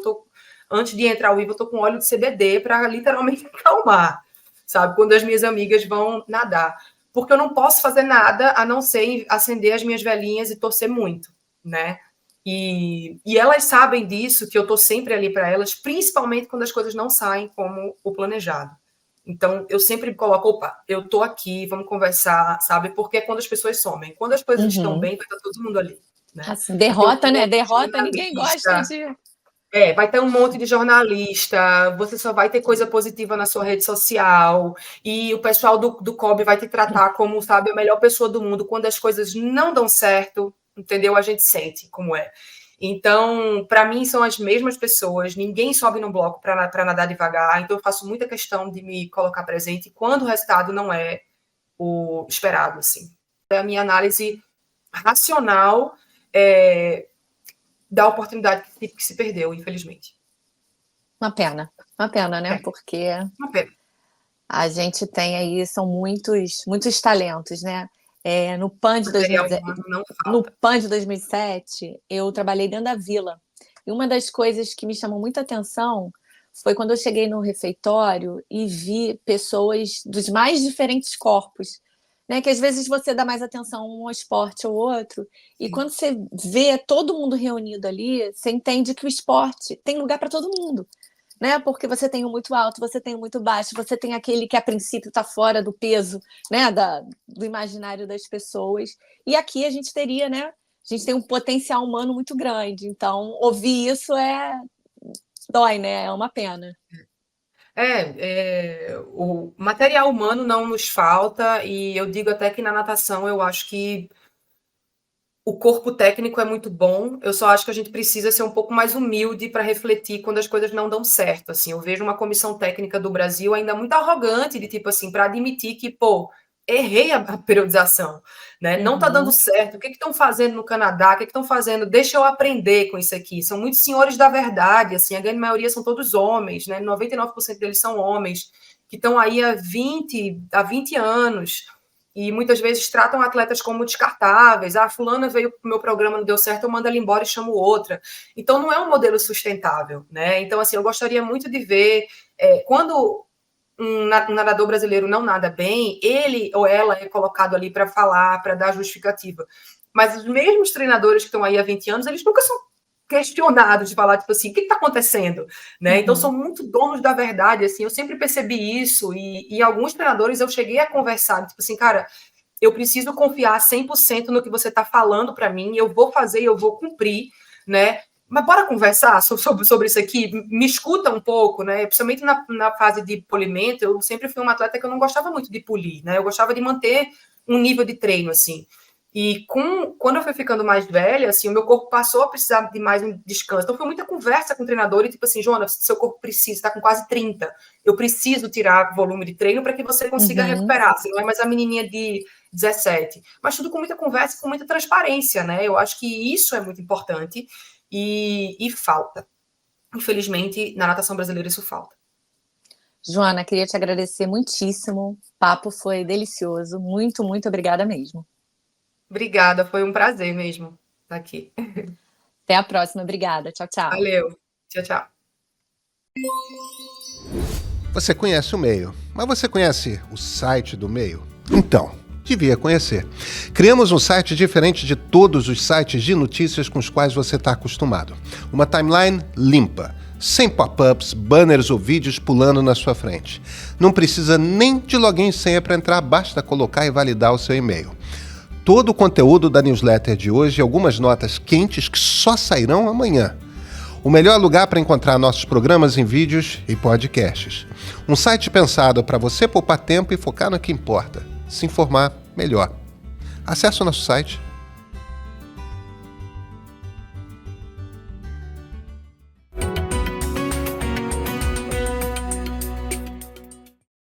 antes de entrar ao vivo, eu estou com óleo de CBD para literalmente acalmar, sabe? Quando as minhas amigas vão nadar. Porque eu não posso fazer nada a não ser acender as minhas velhinhas e torcer muito, né? E elas sabem disso, que eu estou sempre ali para elas, principalmente quando as coisas não saem como o planejado. Então, eu sempre coloco, opa, eu tô aqui, vamos conversar, sabe? Porque é quando as pessoas somem. Quando as coisas estão Uhum. bem, vai estar todo mundo ali, né? Assim, Vai ter um derrota, né? monte de Derrota, ninguém gosta jornalista, de. vai ter um monte de jornalista, você só vai ter coisa positiva na sua rede social, e o pessoal do COB vai te tratar como, sabe, a melhor pessoa do mundo. Quando as coisas não dão certo, entendeu? A gente sente como é. Então, para mim, são as mesmas pessoas, ninguém sobe no bloco para nadar devagar, então eu faço muita questão de me colocar presente quando o resultado não é o esperado, assim. É a minha análise racional da oportunidade que se perdeu, infelizmente. Uma pena, né? É, Porque uma pena. A gente tem aí, são muitos talentos, né? No PAN de Material 2017, humano não no falta. PAN de 2007, eu trabalhei dentro da vila. E uma das coisas que me chamou muita atenção foi quando eu cheguei no refeitório e vi pessoas dos mais diferentes corpos, né? Que às vezes você dá mais atenção a um esporte ou outro, e Sim. quando você vê todo mundo reunido ali, você entende que o esporte tem lugar para todo mundo, né? Porque você tem o muito alto, você tem o muito baixo, você tem aquele que a princípio está fora do peso, né? Do imaginário das pessoas. E aqui a gente teria, né? A gente tem um potencial humano muito grande. Então, ouvir isso dói, né? É uma pena. O material humano não nos falta, e eu digo até que na natação eu acho que o corpo técnico é muito bom, eu só acho que a gente precisa ser um pouco mais humilde para refletir quando as coisas não dão certo, assim. Eu vejo uma comissão técnica do Brasil ainda muito arrogante, de tipo assim, para admitir que, pô, errei a periodização, né? Não tá dando Uhum. certo. O que estão fazendo no Canadá? O que estão fazendo? Deixa eu aprender com isso aqui. São muitos senhores da verdade, assim, a grande maioria são todos homens, né? 99% deles são homens que estão aí há 20 anos, e muitas vezes tratam atletas como descartáveis. Ah, fulana veio para o meu programa, não deu certo, eu mando ela embora e chamo outra. Então, não é um modelo sustentável, né? Então, assim, eu gostaria muito de ver quando um nadador brasileiro não nada bem, ele ou ela é colocado ali para falar, para dar justificativa. Mas os mesmos treinadores que estão aí há 20 anos, eles nunca são questionados de falar, tipo assim, o que está acontecendo? Né? Então, Uhum. são muito donos da verdade, assim, eu sempre percebi isso, e alguns treinadores eu cheguei a conversar, tipo assim, cara, eu preciso confiar 100% no que você está falando para mim, eu vou fazer, eu vou cumprir, né? Mas bora conversar sobre isso aqui, me escuta um pouco, né? Principalmente na fase de polimento, eu sempre fui uma atleta que eu não gostava muito de polir, né? Eu gostava de manter um nível de treino, assim. E quando eu fui ficando mais velha, assim, o meu corpo passou a precisar de mais um descanso. Então, foi muita conversa com o treinador e tipo assim, Jonas, seu corpo precisa, está com quase 30. Eu preciso tirar volume de treino para que você consiga Uhum. recuperar. Você não é mais a menininha de 17. Mas tudo com muita conversa, com muita transparência, né? Eu acho que isso é muito importante e falta. Infelizmente, na natação brasileira isso falta. Joana, queria te agradecer muitíssimo. O papo foi delicioso. Muito, muito obrigada mesmo. Obrigada, foi um prazer mesmo estar aqui. Até a próxima. Obrigada. Tchau, tchau. Valeu. Tchau, tchau. Você conhece o Meio, mas você conhece o site do Meio? Então, devia conhecer. Criamos um site diferente de todos os sites de notícias com os quais você está acostumado. Uma timeline limpa, sem pop-ups, banners ou vídeos pulando na sua frente. Não precisa nem de login e senha para entrar, basta colocar e validar o seu e-mail. Todo o conteúdo da newsletter de hoje e algumas notas quentes que só sairão amanhã. O melhor lugar para encontrar nossos programas em vídeos e podcasts. Um site pensado para você poupar tempo e focar no que importa. Se informar melhor. Acesse o nosso site